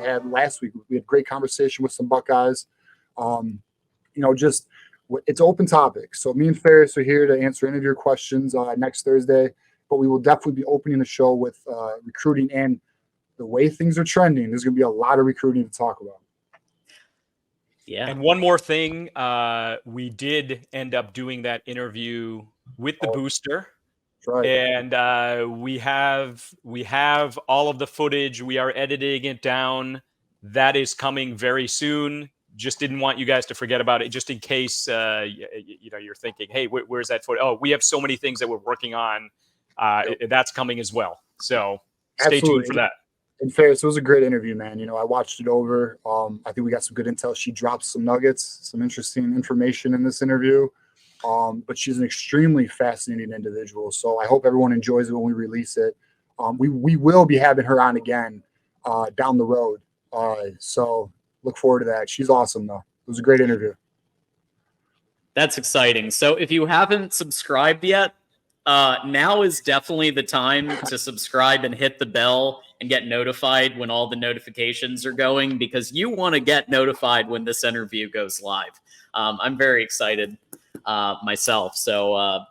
had last week. We had great conversation with some Buckeyes. Just it's open topic. So me and Ferris are here to answer any of your questions next Thursday, but we will definitely be opening the show with recruiting, and the way things are trending, there's going to be a lot of recruiting to talk about. Yeah. And one more thing, we did end up doing that interview with the booster. Right. And we have all of the footage. We are editing it down. That is coming very soon. Just didn't want you guys to forget about it, just in case you're thinking, hey, where's that footage? Oh, we have so many things that we're working on. That's coming as well. So stay tuned for that. And Ferris, it was a great interview, man. I watched it over. I think we got some good intel. She dropped some nuggets, some interesting information in this interview. But she's an extremely fascinating individual. So I hope everyone enjoys it when we release it. We will be having her on again down the road. So look forward to that. She's awesome, though. It was a great interview. That's exciting. So if you haven't subscribed yet, now is definitely the time to subscribe and hit the bell and get notified when all the notifications are going, because you want to get notified when this interview goes live. I'm very excited myself. So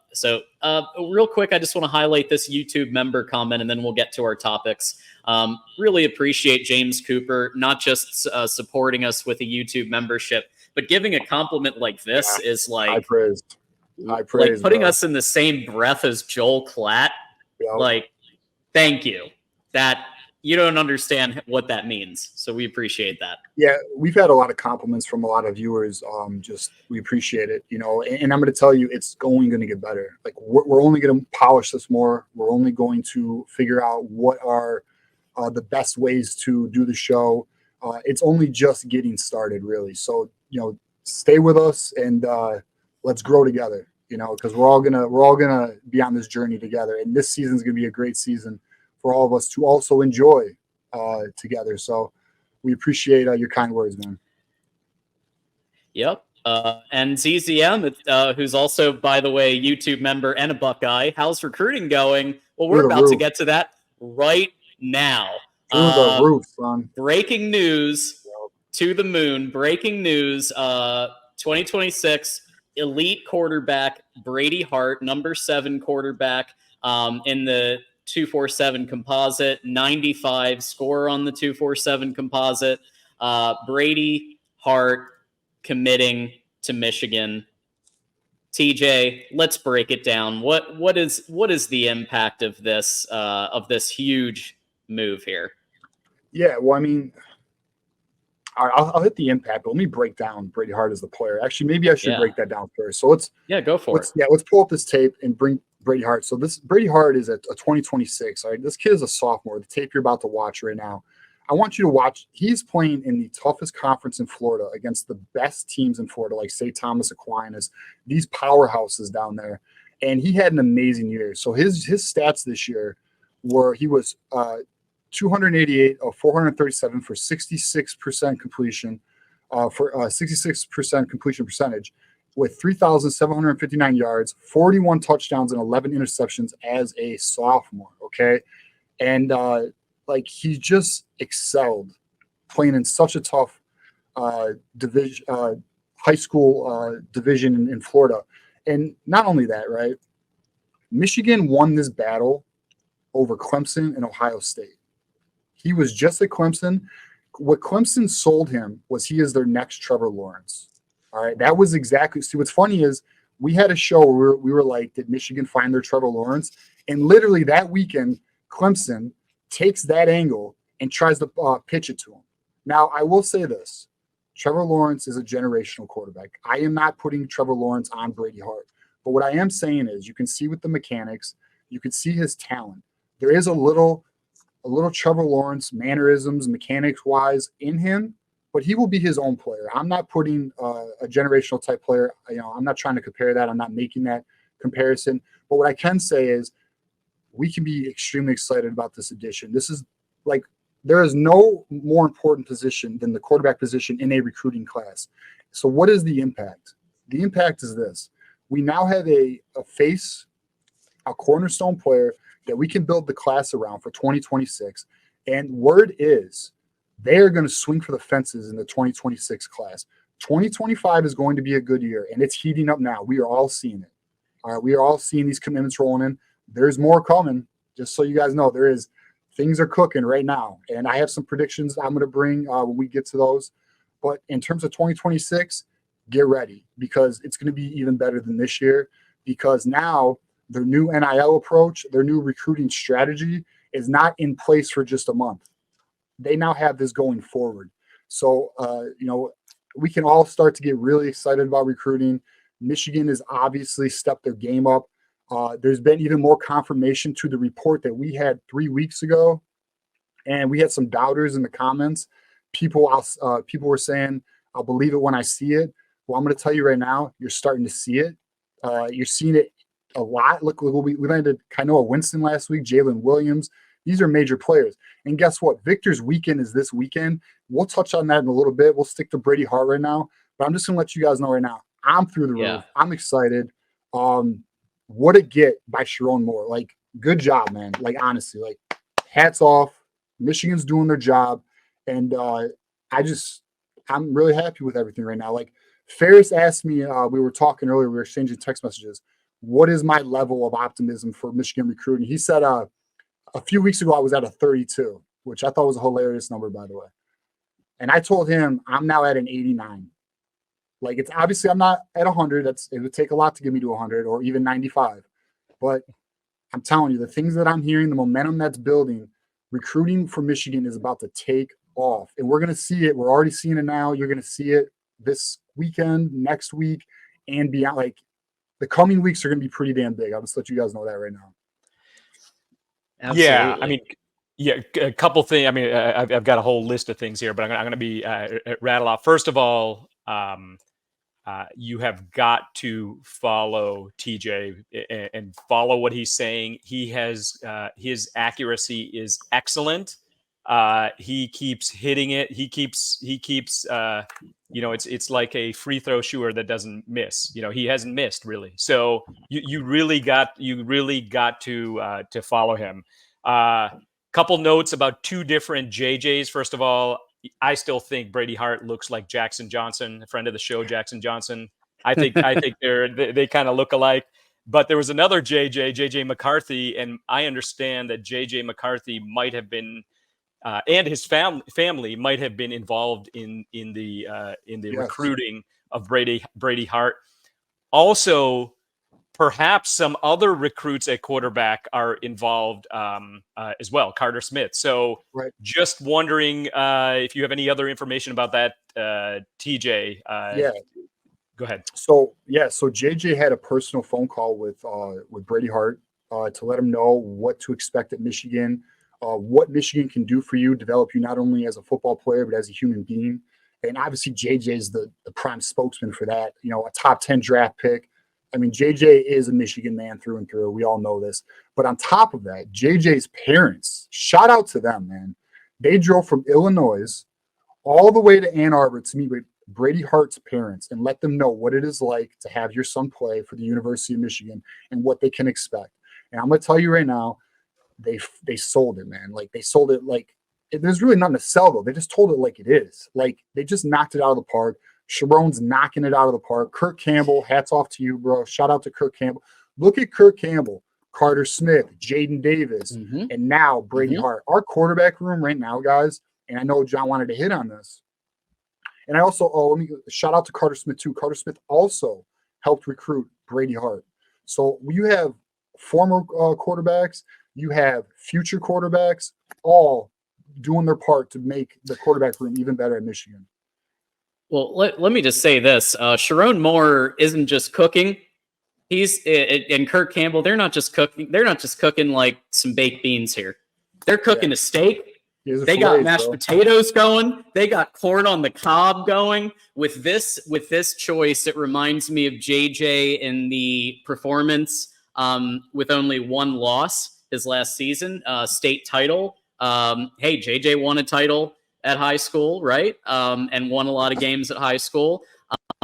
real quick, I just want to highlight this YouTube member comment, and then we'll get to our topics. Really appreciate James Cooper, not just supporting us with a YouTube membership, but giving a compliment like this is like high praise, like putting us in the same breath as Joel Klatt. Yep. Like, thank you. That you don't understand what that means. So we appreciate that. Yeah, we've had a lot of compliments from a lot of viewers. We appreciate it, and I'm going to tell you, it's going to get better. Like we're only going to polish this more. We're only going to figure out what are the best ways to do the show. It's only just getting started, really. So, stay with us and let's grow together, because we're all gonna be on this journey together. And this season's going to be a great season for all of us to also enjoy together. So we appreciate your kind words, man. Yep. And ZZM, who's also, by the way, YouTube member and a Buckeye. How's recruiting going? Well, we're about to get to that right now. Through the roof, son. Breaking news to the moon. Breaking news. 2026 elite quarterback Brady Hart, number 7 quarterback in the 247 composite, 95 score on the 247 composite. Brady Hart committing to Michigan. TJ, let's break it down. What is the impact of this huge move here? Yeah, well, I mean, all right, I'll hit the impact, but let me break down Brady Hart as the player. Actually, maybe I should break that down first. So go for it. Yeah, let's pull up this tape and bring Brady Hart. So this Brady Hart is a 2026. All right, this kid is a sophomore. The tape you're about to watch right now, I want you to watch. He's playing in the toughest conference in Florida against the best teams in Florida, like St. Thomas Aquinas, these powerhouses down there. And he had an amazing year. So his stats this year were he was 288 of 437 for 66% completion, for 66% completion percentage, with 3,759 yards, 41 touchdowns, and 11 interceptions as a sophomore. Okay, and he just excelled playing in such a tough division, high school division in Florida. And not only that, right? Michigan won this battle over Clemson and Ohio State. He was just at Clemson. What Clemson sold him was he is their next Trevor Lawrence. All right, that was exactly. See, what's funny is we had a show where we were like, did Michigan find their Trevor Lawrence? And literally that weekend, Clemson takes that angle and tries to pitch it to him. Now, I will say this. Trevor Lawrence is a generational quarterback. I am not putting Trevor Lawrence on Brady Hart. But what I am saying is you can see with the mechanics, you can see his talent. There is a little Trevor Lawrence mannerisms, mechanics-wise in him, but he will be his own player. I'm not putting a generational type player. I'm not trying to compare that. I'm not making that comparison. But what I can say is we can be extremely excited about this addition. This is like there is no more important position than the quarterback position in a recruiting class. So what is the impact? The impact is this. We now have a cornerstone player that we can build the class around for 2026. And word is They're going to swing for the fences in the 2026 class. 2025 is going to be a good year, and it's heating up now. We are all seeing it. All right, we are all seeing these commitments rolling in. There's more coming. Just so you guys know, there is. Things are cooking right now, and I have some predictions I'm going to bring when we get to those. But in terms of 2026, get ready, because it's going to be even better than this year, because now their new NIL approach, their new recruiting strategy is not in place for just a month. They now have this going forward. So, we can all start to get really excited about recruiting. Michigan has obviously stepped their game up. There's been even more confirmation to the report that we had 3 weeks ago, and we had some doubters in the comments. People were saying, "I'll believe it when I see it." Well, I'm going to tell you right now, you're starting to see it. You're seeing it a lot. Look, we landed Kainoa Winston last week, Jalen Williams. These are major players. And guess what? Victor's weekend is this weekend. We'll touch on that in a little bit. We'll stick to Brady Hart right now. But I'm just going to let you guys know right now, I'm through the roof. I'm excited. What a get by Sharon Moore. Like, good job, man. Like, honestly, like, hats off. Michigan's doing their job. And I'm really happy with everything right now. Like, Ferris asked me, we were talking earlier, we were exchanging text messages. What is my level of optimism for Michigan recruiting? He said, a few weeks ago, I was at a 32, which I thought was a hilarious number, by the way. And I told him I'm now at an 89. Like, it's obviously I'm not at 100. It would take a lot to get me to 100 or even 95. But I'm telling you, the things that I'm hearing, the momentum that's building, recruiting for Michigan is about to take off. And we're going to see it. We're already seeing it now. You're going to see it this weekend, next week, and beyond. Like, the coming weeks are going to be pretty damn big. I'll just let you guys know that right now. Absolutely. Yeah, I mean, a couple things. I mean, I've got a whole list of things here, but I'm going to be rattle off. First of all, you have got to follow TJ and follow what he's saying. He has his accuracy is excellent. He keeps hitting it. He keeps. It's like a free throw shooter that doesn't miss. He hasn't missed really. So you really got to follow him. Couple notes about two different JJs. First of all, I still think Brady Hart looks like Jackson Johnson, a friend of the show, Jackson Johnson. I think they kind of look alike. But there was another JJ McCarthy, and I understand that JJ McCarthy might have been, and his family might have been involved in the yes. recruiting of Brady Hart. Also, perhaps some other recruits at quarterback are involved as well, Carter Smith. So just wondering if you have any other information about that, TJ. Go ahead. So JJ had a personal phone call with Brady Hart to let him know what to expect at Michigan, what Michigan can do for you, develop you not only as a football player, but as a human being. And obviously JJ is the prime spokesman for that, a top 10 draft pick. I mean, JJ is a Michigan man through and through. We all know this. But on top of that, JJ's parents, shout out to them, man. They drove from Illinois all the way to Ann Arbor to meet with Brady Hart's parents and let them know what it is like to have your son play for the University of Michigan and what they can expect. And I'm going to tell you right now, they sold it, man. Like, they sold it like there's really nothing to sell, though. They just told it like it is. Like, they just knocked it out of the park. Sharon's knocking it out of the park. Kirk Campbell, hats off to you, bro. Shout out to Kirk Campbell. Look at Kirk Campbell, Carter Smith, Jaden Davis, and now Brady Hart. Our quarterback room right now, guys, and I know John wanted to hit on this. And I also, let me shout out to Carter Smith, too. Carter Smith also helped recruit Brady Hart. So you have former quarterbacks, you have future quarterbacks, all doing their part to make the quarterback room even better at Michigan. Well, let me just say this. Sharon Moore isn't just cooking. And Kirk Campbell, they're not just cooking. They're not just cooking like some baked beans here. They're cooking a steak. They got mashed potatoes going. They got corn on the cob going. With this choice, it reminds me of JJ in the performance with only one loss his last season, state title. Hey, JJ won a title at high school, right? And won a lot of games at high school.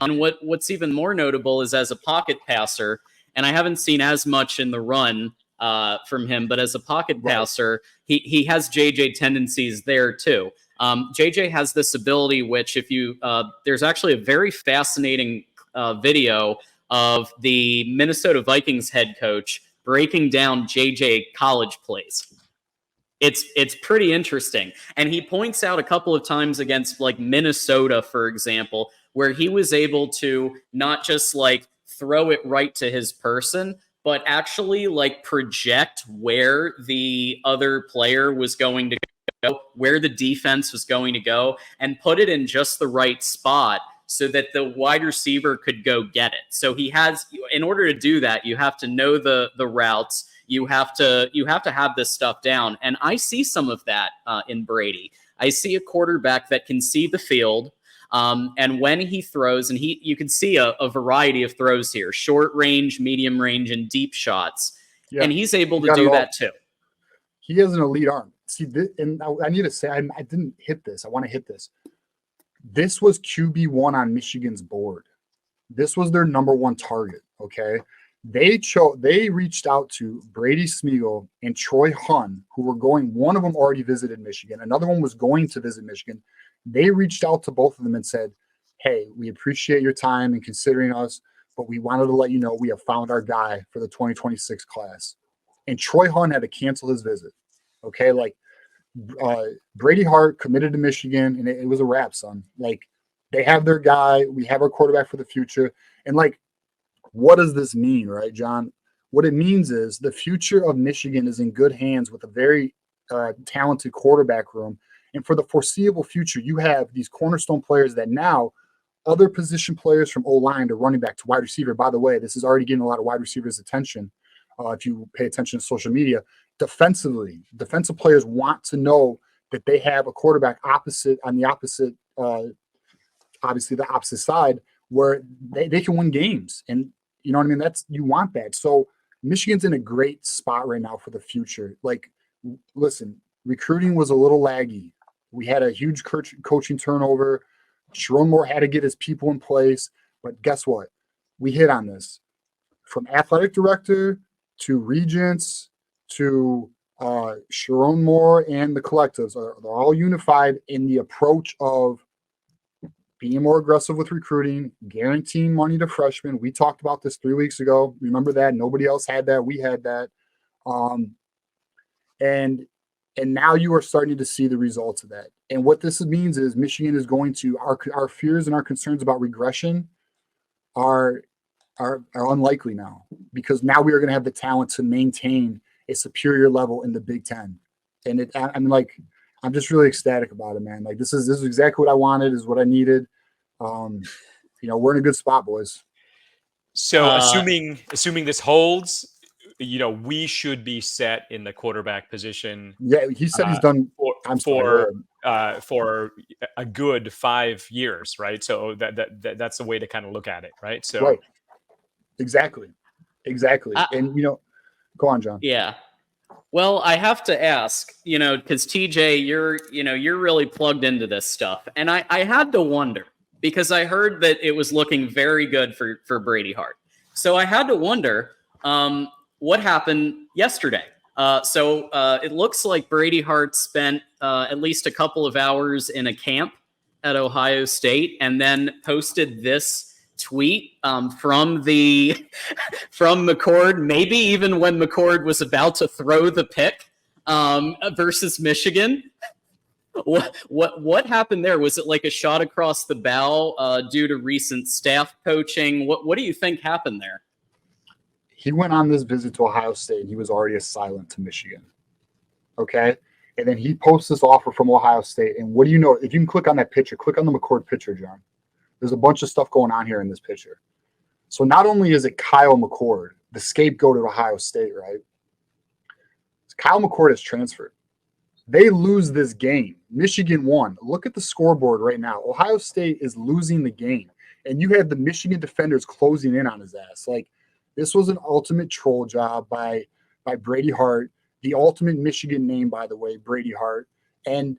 And what's even more notable is as a pocket passer, and I haven't seen as much in the run, from him, but as a pocket passer, he has JJ tendencies there too. JJ has this ability, which if you there's actually a very fascinating video of the Minnesota Vikings head coach breaking down JJ college plays. It's pretty interesting. And he points out a couple of times against like Minnesota, for example, where he was able to not just like throw it right to his person, but actually like project where the other player was going to go, where the defense was going to go, and put it in just the right spot so that the wide receiver could go get it. So he has, in order to do that, you have to know the routes. You have to have this stuff down. And I see some of that in Brady. I see a quarterback that can see the field. And when he throws, and you can see a variety of throws here, short range, medium range, and deep shots. Yeah, and he's able to do that too. He has an elite arm. See, and I need to say, I didn't hit this. I want to hit this. This was QB1 on Michigan's board. This was their number one target, okay? They reached out to Brady Smeagol and Troy Hunn, who were going, one of them already visited Michigan. Another one was going to visit Michigan. They reached out to both of them and said, hey, we appreciate your time and considering us, but we wanted to let you know we have found our guy for the 2026 class. And Troy Hunn had to cancel his visit. Okay, like Brady Hart committed to Michigan, and it was a wrap, son. Like, they have their guy. We have our quarterback for the future. And, like, what does this mean, right, John? What it means is the future of Michigan is in good hands with a very talented quarterback room. And for the foreseeable future, you have these cornerstone players that now other position players from O-line to running back to wide receiver. By the way, this is already getting a lot of wide receivers' attention if you pay attention to social media. Defensively, defensive players want to know that they have a quarterback on the opposite, obviously the opposite side, where they can win games. And you know what I mean? You want that. So Michigan's in a great spot right now for the future. Like, listen, recruiting was a little laggy. We had a huge coaching turnover. Sharon Moore had to get his people in place. But guess what? We hit on this. From athletic director to regents to Sharon Moore and the collectives, they're all unified in the approach of being more aggressive with recruiting, guaranteeing money to freshmen. We talked about this 3 weeks ago. Remember that? Nobody else had that. We had that. And now you are starting to see the results of that. And what this means is Michigan is going to, our fears and our concerns about regression are unlikely now, because now we are going to have the talent to maintain a superior level in the Big Ten. And I'm just really ecstatic about it, man. Like, this is exactly what I wanted, is what I needed. We're in a good spot, boys. So assuming this holds, we should be set in the quarterback position. Yeah, he said he's done for a good 5 years, right? So that's the way to kind of look at it, right? So right. Exactly. And go on, John. Yeah. Well, I have to ask, because TJ, you're really plugged into this stuff. And I had to wonder, because I heard that it was looking very good for Brady Hart. So I had to wonder what happened yesterday. So it looks like Brady Hart spent at least a couple of hours in a camp at Ohio State and then posted this tweet from McCord, maybe even when McCord was about to throw the pick versus Michigan. What happened there? Was it like a shot across the bow due to recent staff coaching? What do you think happened there? He went on this visit to Ohio State and he was already silent to Michigan. Okay. And then he posts this offer from Ohio State. And what do you know? If you can click on that picture, click on the McCord picture, John. There's a bunch of stuff going on here in this picture. So not only is it Kyle McCord, the scapegoat at Ohio State, right? Kyle McCord has transferred. They lose this game. Michigan won. Look at the scoreboard right now. Ohio State is losing the game. And you have the Michigan defenders closing in on his ass. Like, this was an ultimate troll job by Brady Hart. The ultimate Michigan name, by the way, Brady Hart. And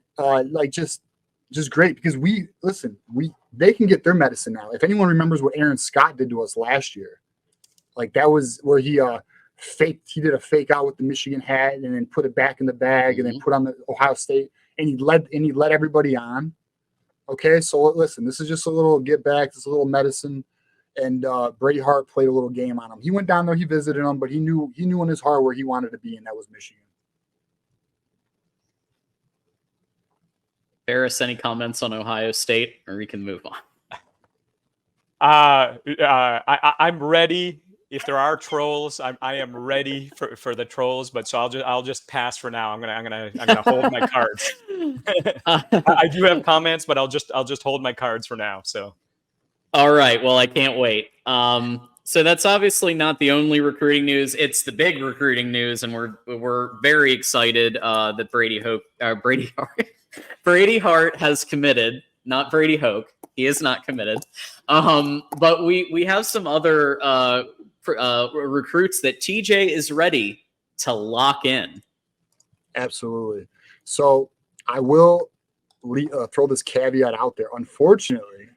just great, because they can get their medicine now. If anyone remembers what Aaron Scott did to us last year, like, that was where he He did a fake out with the Michigan hat and then put it back in the bag and then put on the Ohio State, and he led everybody on. Okay, so listen, this is just a little get back, this is a little medicine, and Brady Hart played a little game on him. He went down there, he visited him, but he knew in his heart where he wanted to be, and that was Michigan. Ferris, any comments on Ohio State, or we can move on? I'm ready. If there are trolls, I am ready for the trolls. But so I'll just pass for now. I'm gonna hold my cards. I do have comments, but I'll just hold my cards for now. So, all right. Well, I can't wait. So that's obviously not the only recruiting news. It's the big recruiting news, and we're very excited that Brady Hart has committed. Not Brady Hoke. He is not committed. But we have some other recruits that TJ is ready to lock in. Absolutely. So I will throw this caveat out there. Unfortunately,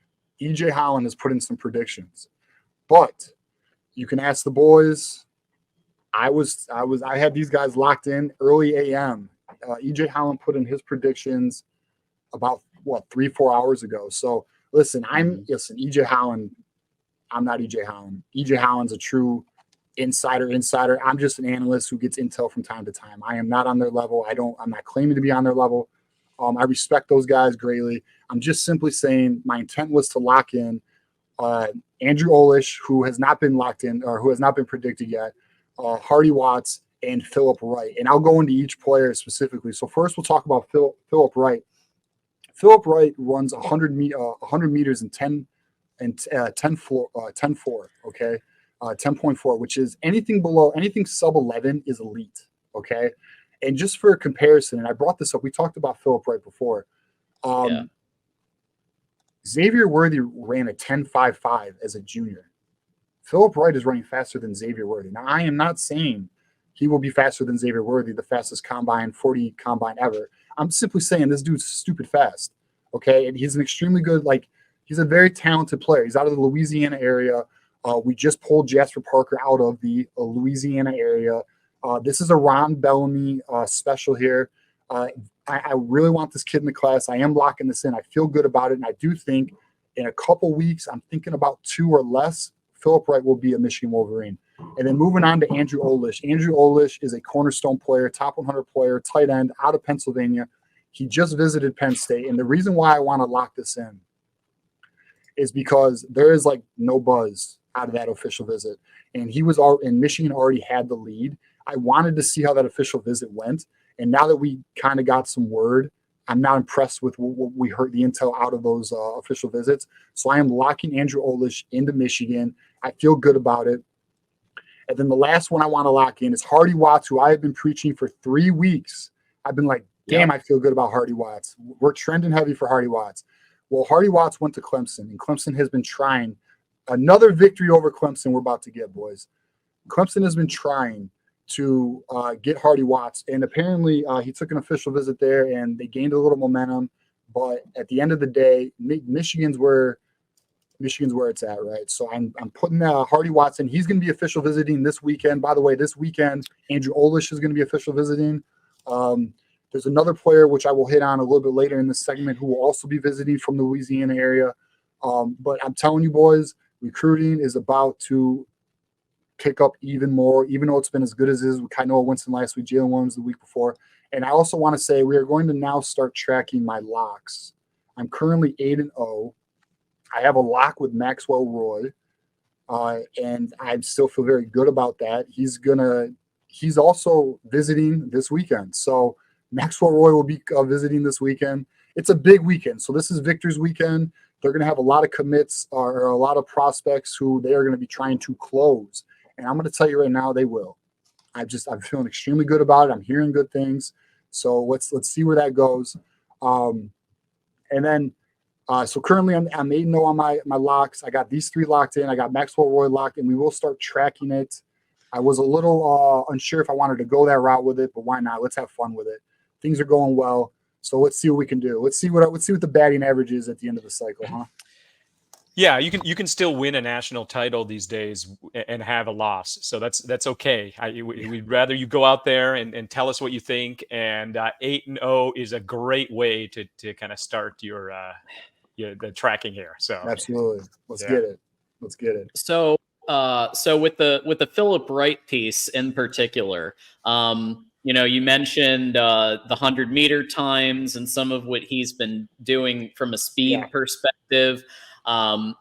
EJ Holland has put in some predictions, but you can ask the boys. I had these guys locked in early AM. EJ Holland put in his predictions about 3-4 hours ago. So listen, EJ Holland. I'm not EJ Holland. EJ Holland's a true insider. I'm just an analyst who gets intel from time to time. I am not on their level. I'm not claiming to be on their level. I respect those guys greatly. I'm just simply saying my intent was to lock in Andrew Olish, who has not been locked in or who has not been predicted yet, Hardy Watts, and Philip Wright. And I'll go into each player specifically. So first we'll talk about Philip Wright. Philip Wright runs 100 meters in 10 and 10.4, okay? 10.4, which is anything sub 11 is elite, okay? And just for a comparison, and I brought this up, we talked about Philip Wright before. Xavier Worthy ran a 10.55 as a junior. Philip Wright is running faster than Xavier Worthy. Now, I am not saying he will be faster than Xavier Worthy, the fastest 40 combine ever. I'm simply saying this dude's stupid fast, okay? And he's an extremely good, he's a very talented player. He's out of the Louisiana area. We just pulled Jasper Parker out of the Louisiana area. This is a Ron Bellamy special here. I really want this kid in the class. I am locking this in. I feel good about it, and I do think in a couple weeks, I'm thinking about 2 or less, Philip Wright will be a Michigan Wolverine. And then moving on to Andrew Olish. Andrew Olish is a cornerstone player, top 100 player, tight end out of Pennsylvania. He just visited Penn State, and the reason why I want to lock this in is because there is no buzz out of that official visit. And Michigan already had the lead. I wanted to see how that official visit went. And now that we kind of got some word, I'm not impressed with what we heard the intel out of those official visits. So I am locking Andrew Olish into Michigan. I feel good about it. And then the last one I want to lock in is Hardy Watts, who I have been preaching for 3 weeks. I've been like, damn, I feel good about Hardy Watts. We're trending heavy for Hardy Watts. Well, Hardy Watts went to Clemson, and Clemson has been trying. Another victory over Clemson we're about to get, boys. Clemson has been trying to get Hardy Watts, and apparently he took an official visit there, and they gained a little momentum. But at the end of the day, Michigan's where it's at, right? So I'm putting Hardy Watts in. He's going to be official visiting this weekend. By the way, this weekend, Andrew Olish is going to be official visiting. There's another player, which I will hit on a little bit later in this segment, who will also be visiting from the Louisiana area. But I'm telling you, boys, recruiting is about to pick up even more, even though it's been as good as it is with Kainoa Winston last week, Jalen Williams the week before. And I also want to say we are going to now start tracking my locks. I'm currently 8-0. I have a lock with Maxwell Roy, and I still feel very good about that. He's also visiting this weekend. So Maxwell Roy will be visiting this weekend. It's a big weekend. So this is Victor's weekend. They're going to have a lot of commits or a lot of prospects who they are going to be trying to close. And I'm going to tell you right now, they will. I'm feeling extremely good about it. I'm hearing good things. So let's see where that goes. And then, so currently I'm 8-0 on my locks. I got these 3 locked in. I got Maxwell Roy locked, and we will start tracking it. I was a little unsure if I wanted to go that route with it, but why not? Let's have fun with it. Things are going well. So let's see what we can do. Let's see what the batting average is at the end of the cycle, huh? Yeah, you can still win a national title these days and have a loss, so that's okay. We'd rather you go out there and tell us what you think. And 8-0 is a great way to kind of start the tracking here. So Absolutely. Let's yeah. get it. Let's get it. So, so with the Philip Wright piece in particular, you mentioned the 100-meter times and some of what he's been doing from a speed perspective. I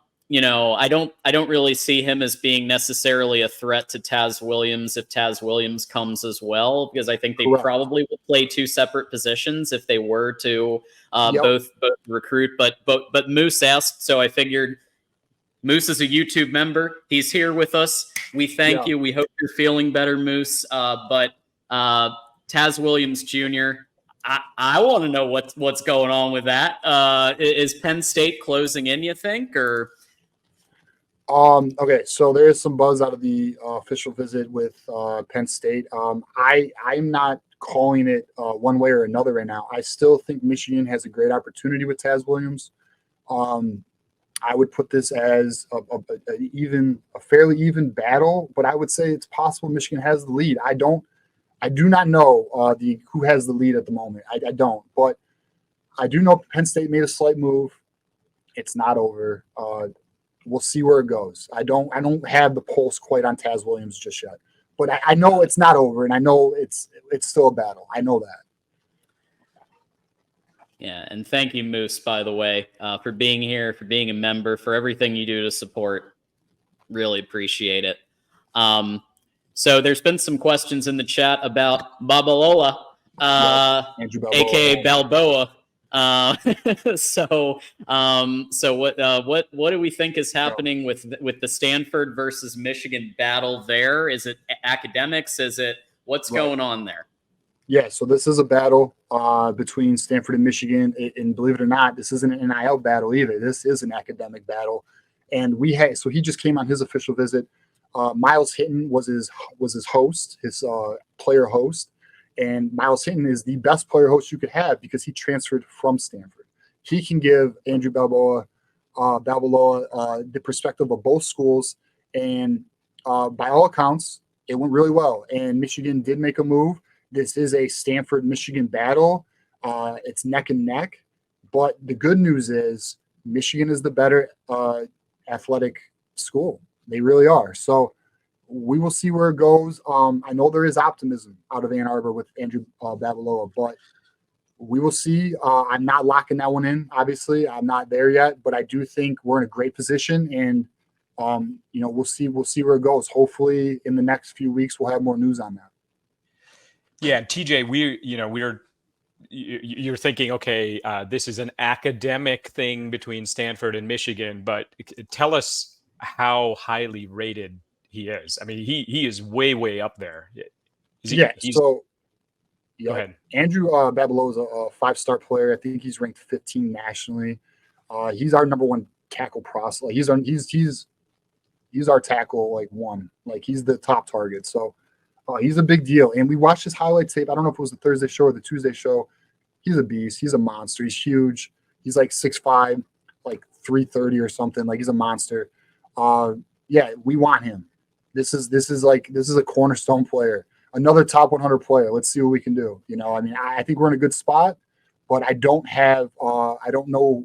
don't really see him as being necessarily a threat to Taz Williams if Taz Williams comes as well, because I think they probably will play two separate positions if they were to both recruit. But Moose asked, so I figured. Moose is a YouTube member. He's here with us. We thank you. We hope you're feeling better, Moose. But Taz Williams Jr., I want to know what's going on with that. Is Penn State closing in, you think, or? Okay, so there is some buzz out of the official visit with Penn State. I'm not calling it one way or another right now. I still think Michigan has a great opportunity with Taz Williams. I would put this as a fairly even battle, but I would say it's possible Michigan has the lead. I do not know who has the lead at the moment. I don't, but I do know Penn State made a slight move. It's not over. We'll see where it goes. I don't have the pulse quite on Taz Williams just yet, but I know it's not over, and I know it's still a battle. I know that. Yeah, and thank you, Moose, by the way, for being here, for being a member, for everything you do to support. Really appreciate it. So there's been some questions in the chat about Babala, aka Balboa. So what do we think is happening with the Stanford versus Michigan battle there? Is it academics? Is it what's going on there? Yeah, so this is a battle between Stanford and Michigan, and believe it or not, this isn't an NIL battle either. This is an academic battle, and so he just came on his official visit. Miles Hinton was his host, his player host, and Miles Hinton is the best player host you could have because he transferred from Stanford. He can give Andrew Balboa the perspective of both schools, and by all accounts, it went really well. And Michigan did make a move. This is a Stanford-Michigan battle. It's neck and neck. But the good news is Michigan is the better athletic school. They really are. So we will see where it goes. I know there is optimism out of Ann Arbor with Andrew Babaloa, but we will see. I'm not locking that one in, obviously. I'm not there yet, but I do think we're in a great position, and we'll see where it goes. Hopefully in the next few weeks we'll have more news on that. Yeah, TJ, you're thinking, okay, this is an academic thing between Stanford and Michigan, but tell us how highly rated he is. I mean, he is way up there. Go ahead. Andrew Babaloa is a 5-star player. I think he's ranked 15 nationally. He's our number one tackle prospect. He's our tackle one. He's the top target. So. He's a big deal. And we watched his highlight tape. I don't know if it was the Thursday show or the Tuesday show. He's a beast. He's a monster. He's huge. He's 6'5", 330 or something. He's a monster. We want him. This is a cornerstone player. Another top 100 player. Let's see what we can do. I think we're in a good spot, but I don't have the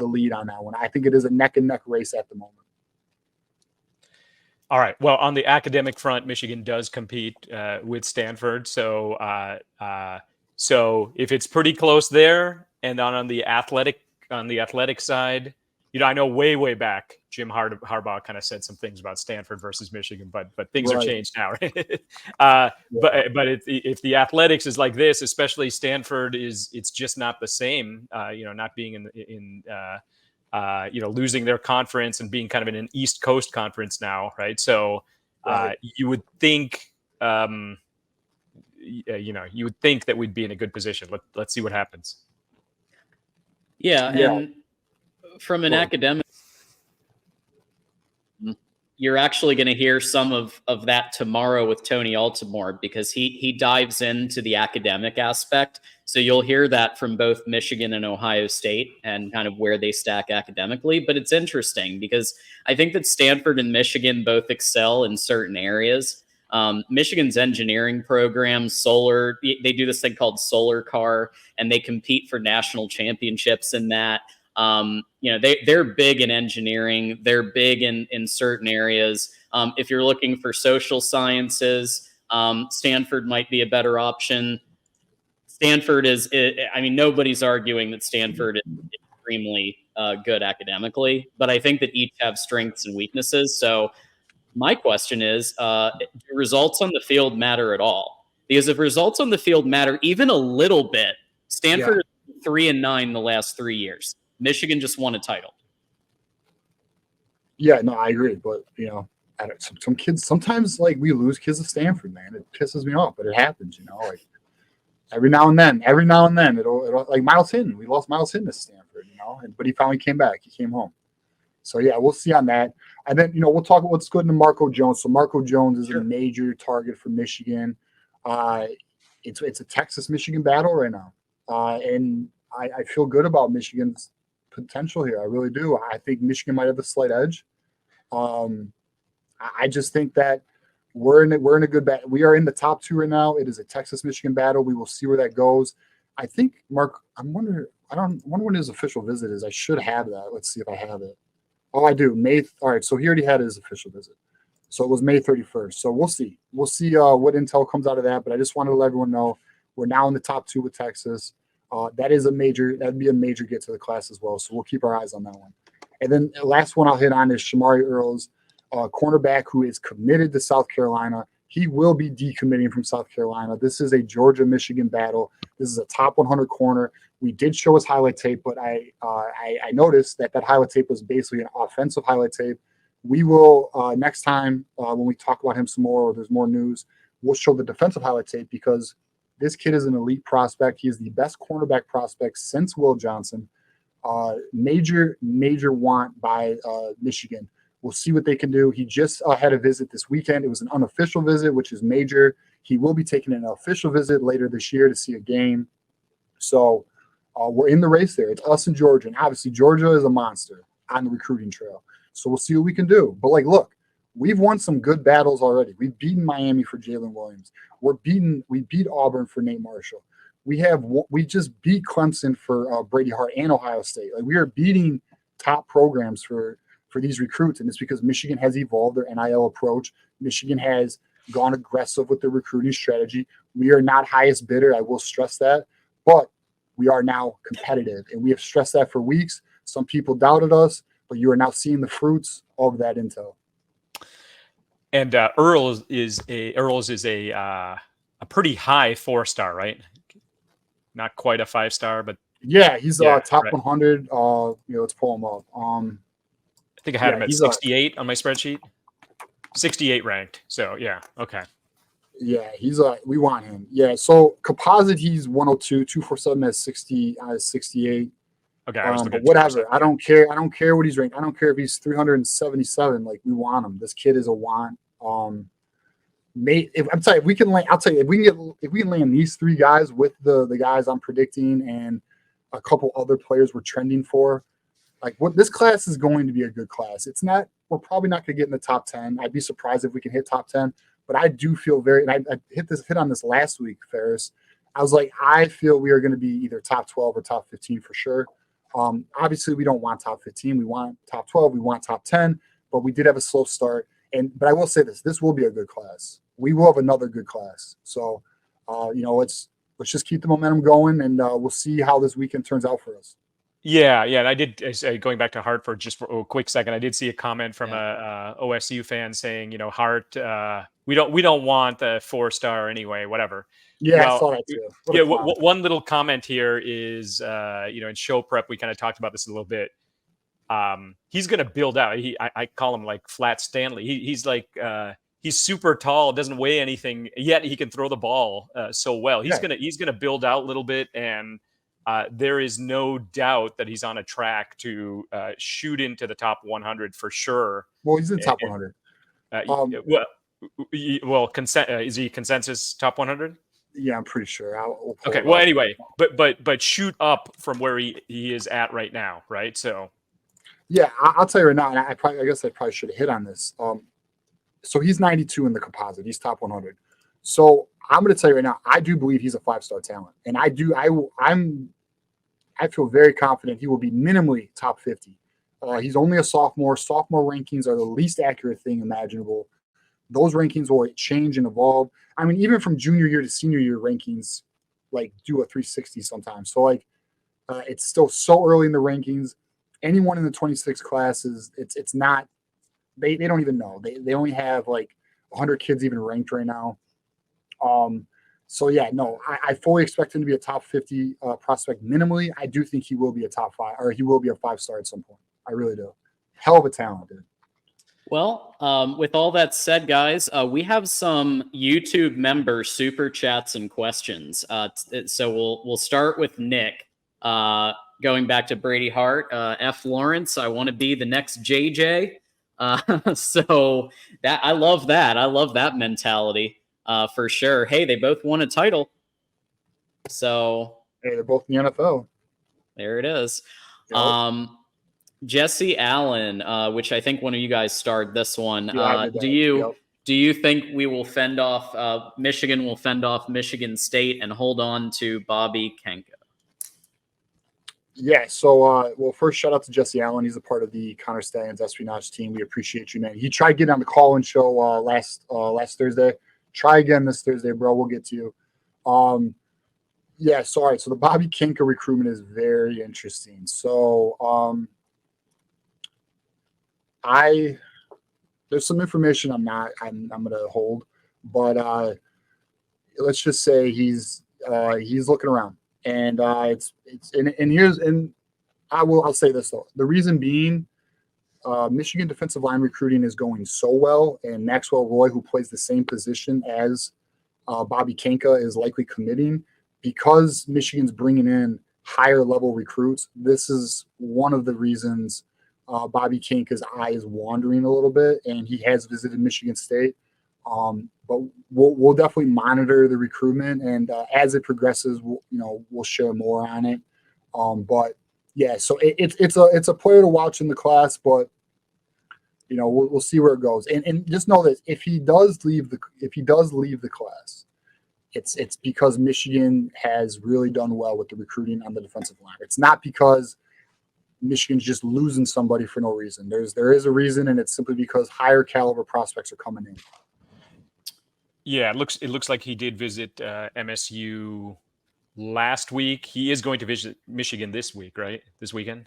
lead on that one. I think it is a neck and neck race at the moment. All right. Well, on the academic front, Michigan does compete with Stanford. So if it's pretty close there, and on the athletic side, I know way back, Jim Harbaugh kind of said some things about Stanford versus Michigan, but things are changed now. Right? But if the athletics is like this, especially Stanford it's just not the same. Not being in losing their conference and being kind of in an East Coast conference now, right? So you would think, you would think that we'd be in a good position. Let's see what happens. Yeah. And from an academic, you're actually going to hear some of that tomorrow with Tony Altimore, because he dives into the academic aspect. So you'll hear that from both Michigan and Ohio State and kind of where they stack academically. But it's interesting because I think that Stanford and Michigan both excel in certain areas. Michigan's engineering program, solar, they do this thing called Solar Car, and they compete for national championships in that. They're big in engineering. They're big in certain areas. If you're looking for social sciences, Stanford might be a better option. Stanford nobody's arguing that Stanford is extremely good academically, but I think that each have strengths and weaknesses. So my question is, do results on the field matter at all? Because if results on the field matter even a little bit, Stanford is 3-9 the last 3 years. Michigan just won a title. Yeah, no, I agree. But, some kids, sometimes, like, we lose kids to Stanford, man. It pisses me off, but it happens, like, every now and then, it'll like Miles Hinton. We lost Miles Hinton to Stanford, but he finally came back. He came home. So, yeah, we'll see on that. And then, we'll talk about what's good to Marco Jones. So Marco Jones is a major target for Michigan. It's a Texas-Michigan battle right now. And I feel good about Michigan's potential here. I really do. I think Michigan might have a slight edge. I just think that we're in a good battle. We are in the top 2 right now. It is a Texas-Michigan battle. We will see where that goes. I think, Mark, I wonder when his official visit is. I should have that. Let's see if I have it. Oh, I do. All right, so he already had his official visit. So it was May 31st. So we'll see. We'll see what intel comes out of that. But I just wanted to let everyone know we're now in the top 2 with Texas. That'd be a major get to the class as well. So we'll keep our eyes on that one. And then the last one I'll hit on is Shamari Earls, cornerback who is committed to South Carolina. He will be decommitting from South Carolina. This is a Georgia-Michigan battle. This is a top 100 corner. We did show his highlight tape, but I noticed that highlight tape was basically an offensive highlight tape. We will, next time when we talk about him some more or there's more news, we'll show the defensive highlight tape because this kid is an elite prospect. He is the best cornerback prospect since Will Johnson. Major want by Michigan. We'll see what they can do. He just had a visit this weekend. It was an unofficial visit, which is major. He will be taking an official visit later this year to see a game. So we're in the race there. It's us and Georgia. And obviously, Georgia is a monster on the recruiting trail. So we'll see what we can do. But, look, we've won some good battles already. We've beaten Miami for Jalen Williams. We beat Auburn for Nate Marshall. We just beat Clemson for Brady Hart and Ohio State. We are beating top programs for these recruits, and it's because Michigan has evolved their NIL approach. Michigan has gone aggressive with their recruiting strategy. We are not highest bidder. I will stress that, but we are now competitive, and we have stressed that for weeks. Some people doubted us, but you are now seeing the fruits of that intel. And Earls is a pretty high 4-star, right? Not quite a 5-star, but yeah, he's top 100. Let's pull him up. I think I had him at 68 on my spreadsheet. 68 ranked. So yeah, okay. Yeah, we want him. Yeah, so composite he's 102, 247 has 68. Okay, but whatever. I don't care. I don't care what he's ranked. I don't care if he's 377. We want him. This kid is a want. I'm telling you, if we can land these 3 guys with the guys I'm predicting and a couple other players we're trending for, this class is going to be a good class. We're probably not going to get in the top 10. I'd be surprised if we can hit top 10, but I do feel and I hit on this last week, Ferris. I was like, I feel we are going to be either top 12 or top 15 for sure. Obviously we don't want top 15. We want top 12. We want top 10, but we did have a slow start. But I will say this will be a good class. We will have another good class. So, let's just keep the momentum going, and we'll see how this weekend turns out for us. Yeah. And I did, going back to Hartford just for a quick second, I did see a comment from a OSU fan saying, Hart, we don't want the 4-star anyway, whatever. Yeah, I saw that too. One little comment here is, in show prep, we kind of talked about this a little bit. He's going to build out. I call him like Flat Stanley. He's super tall, doesn't weigh anything, yet he can throw the ball so well. He's gonna build out a little bit, and there is no doubt that he's on a track to shoot into the top 100 for sure. Well, he's in the top 100. Consent is he consensus top 100? Yeah, I'm pretty sure. We'll pull Okay. it Well, up. anyway, but shoot up from where he is at right now, right? So Yeah, I'll tell you right now, and I guess I probably should have hit on this. So he's 92 in the composite. He's top 100. So I'm going to tell you right now, I do believe he's a 5-star talent, and I feel very confident he will be minimally top 50. He's only a sophomore. Sophomore rankings are the least accurate thing imaginable. Those rankings will change and evolve. I mean, even from junior year to senior year, rankings like do a 360 sometimes. So like, it's still so early in the rankings. Anyone in the 26 classes, it's not. They don't even know. They only have like 100 kids even ranked right now. So yeah, no, I fully expect him to be a top 50 prospect minimally. I do think he will be a top 5, or he will be a 5-star at some point. I really do. Hell of a talent, dude. Well, with all that said, guys, we have some YouTube member super chats and questions. So we'll start with Nick. Going back to Brady Hart, F. Lawrence, I want to be the next JJ. So that I love that. I love that mentality for sure. Hey, they both won a title. So Hey, they're both in the NFL. there it is. Yep. Jesse Allen, which I think one of you guys starred this one. Yeah, Do you think we will fend off Michigan will fend off Michigan State and hold on to Bobby Kenka? Yeah, so well, first shout out to Jesse Allen. He's a part of the Connor Stallions Espionage team. We appreciate you, man. He tried getting on the call-in show last Thursday. Try again this Thursday, bro. We'll get to you. Yeah, sorry. So the Bobby Kenka recruitment is very interesting. So there's some information I'm gonna hold, but let's just say he's looking around. And I'll say this though. The reason being, Michigan defensive line recruiting is going so well, and Maxwell Roy, who plays the same position as Bobby Kenka, is likely committing because Michigan's bringing in higher level recruits. This is one of the reasons Bobby Kenka's eye is wandering a little bit, and he has visited Michigan State. But we'll definitely monitor the recruitment, and as it progresses, we'll share more on it. But yeah, so it's a player to watch in the class, but we'll see where it goes. And just know that if he does leave the class, it's because Michigan has really done well with the recruiting on the defensive line. It's not because Michigan's just losing somebody for no reason. There is a reason, and it's simply because higher caliber prospects are coming in. Yeah, it looks like he did visit MSU last week. He is going to visit Michigan this week, right? This weekend?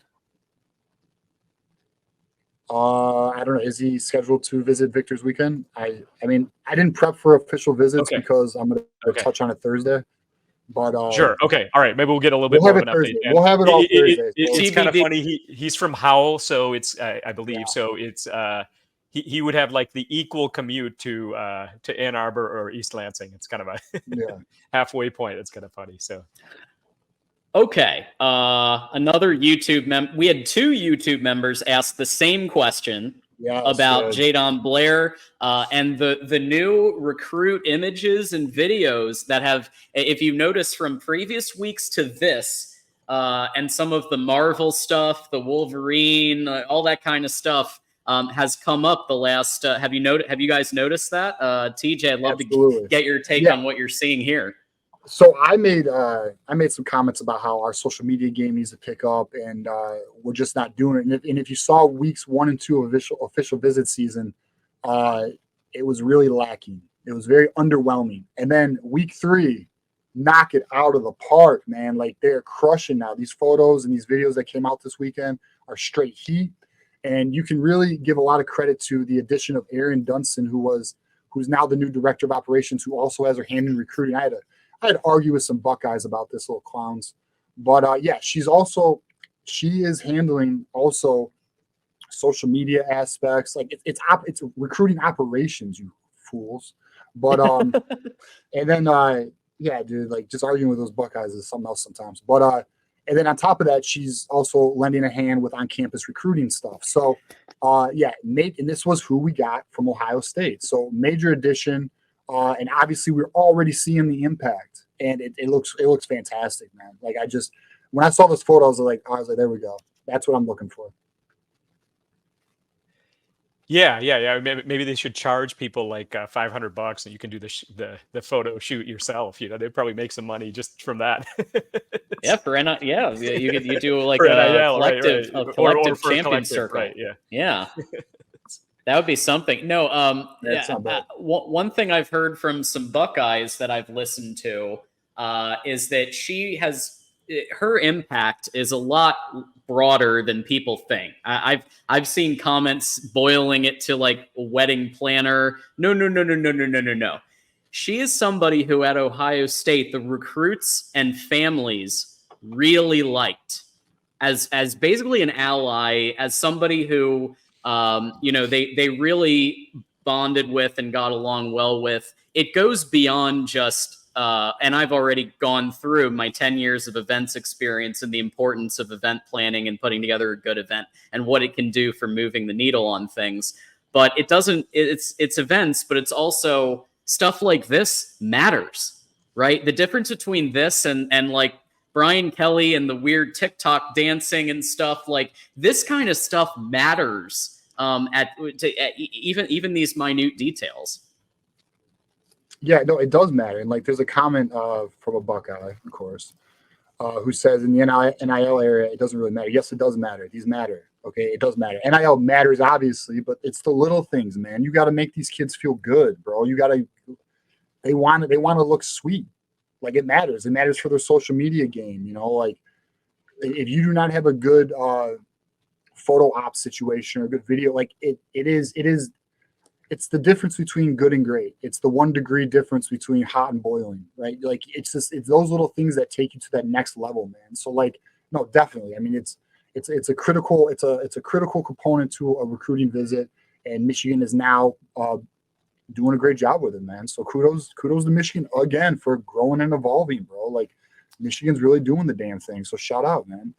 I don't know. Is he scheduled to visit Victor's weekend? I mean, I didn't prep for official visits because I'm going to touch on it Thursday. But sure. Okay. All right. Maybe we'll get a little bit more of an update. We'll have it all Thursday. It's kind of funny. He's from Howell, so it's I believe so. It's he would have like the equal commute to Ann Arbor or East Lansing. It's kind of a halfway point. It's kind of funny. So okay, another YouTube we had 2 YouTube members ask the same question about Jadon Blair and the new recruit images and videos that have, if you notice from previous weeks to this, and some of the Marvel stuff, the Wolverine, all that kind of stuff. Has come up the last. Have you guys noticed that? TJ, I'd love to get your take on what you're seeing here. So I made some comments about how our social media game needs to pick up, and we're just not doing it. And if you saw weeks 1 and 2 of official visit season, it was really lacking. It was very underwhelming. And then week 3, knock it out of the park, man. Like they're crushing now. These photos and these videos that came out this weekend are straight heat. And you can really give a lot of credit to the addition of Erin Dunston, who's now the new director of operations, who also has her hand in recruiting. I had to argue with some Buckeyes about this, little clowns. But yeah, she is handling also social media aspects. Like it's recruiting operations, you fools. But and then yeah, dude, like just arguing with those Buckeyes is something else sometimes. But And then on top of that, she's also lending a hand with on-campus recruiting stuff. So, yeah, and this was who we got from Ohio State. So major addition, and obviously we're already seeing the impact, and it looks fantastic, man. Like when I saw this photo, I was like, there we go. That's what I'm looking for. Yeah. Maybe they should charge people like $500, and you can do the photo shoot yourself. They'd probably make some money just from that. Yeah, you do like For a NIL, collective, right. a collective Or for a champion collective, circle. right? Yeah. Yeah. That would be something. No, That's not bad. one thing I've heard from some Buckeyes that I've listened to is that her impact is a lot broader than people think. I've seen comments boiling it to like a wedding planner. No. She is somebody who at Ohio State, the recruits and families really liked as basically an ally, as somebody who they really bonded with and got along well with. It goes beyond just and I've already gone through my 10 years of events experience and the importance of event planning and putting together a good event and what it can do for moving the needle on things. But it's events, but it's also stuff like this matters, right? The difference between this and like Brian Kelly and the weird TikTok dancing and stuff, like this kind of stuff matters even these minute details. Yeah, no, it does matter. And like, there's a comment from a Buckeye, of course, who says in the NIL area, it doesn't really matter. Yes, it does matter. These matter. Okay, it does matter. NIL matters, obviously, but it's the little things, man. You got to make these kids feel good, bro. They want to look sweet. Like, it matters. It matters for their social media game. Like if you do not have a good photo op situation or a good video, like it's the difference between good and great. It's the 1 degree difference between hot and boiling, right? Like it's those little things that take you to that next level, man. So like, no, definitely. I mean, it's a critical component to a recruiting visit, and Michigan is now doing a great job with it, man. So kudos to Michigan again for growing and evolving, bro. Like Michigan's really doing the damn thing. So shout out, man.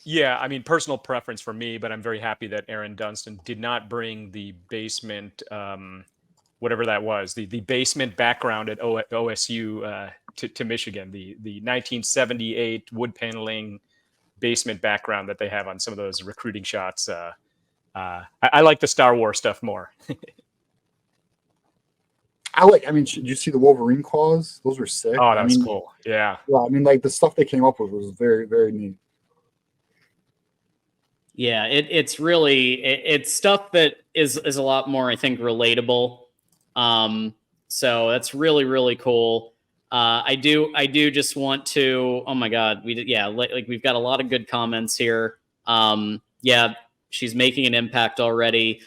Yeah, I mean, personal preference for me, but I'm very happy that Aaron Dunstan did not bring the basement, whatever that was, the basement background at OSU to Michigan, the 1978 wood paneling basement background that they have on some of those recruiting shots. I like the Star Wars stuff more. Did you see the Wolverine claws? Those were sick. Oh, that was cool. Yeah. Yeah, I mean, like the stuff they came up with was very, very neat. Yeah, it's really it's stuff that is a lot more, I think, relatable. So that's really, really cool. I do just want to. Oh my God, we've got a lot of good comments here. Yeah, she's making an impact already.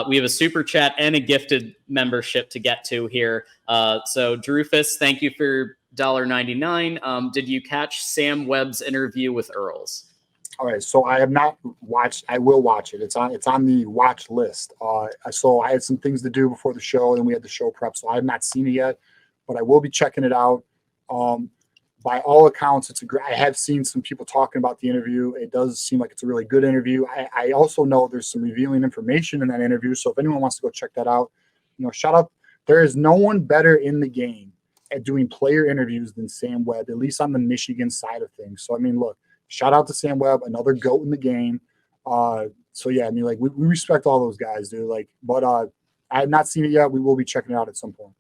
We have a super chat and a gifted membership to get to here. So Drufus, thank you for $1.99. Did you catch Sam Webb's interview with Earls? All right, so I have not watched. I will watch it. It's on the watch list. So I had some things to do before the show, and we had the show prep, so I have not seen it yet, but I will be checking it out. By all accounts, I have seen some people talking about the interview. It does seem like it's a really good interview. I also know there's some revealing information in that interview, so if anyone wants to go check that out, shout out. There is no one better in the game at doing player interviews than Sam Webb, at least on the Michigan side of things. So I mean, look. Shout out to Sam Webb, another GOAT in the game. So yeah, I mean, like we respect all those guys, dude. Like, but I have not seen it yet. We will be checking it out at some point.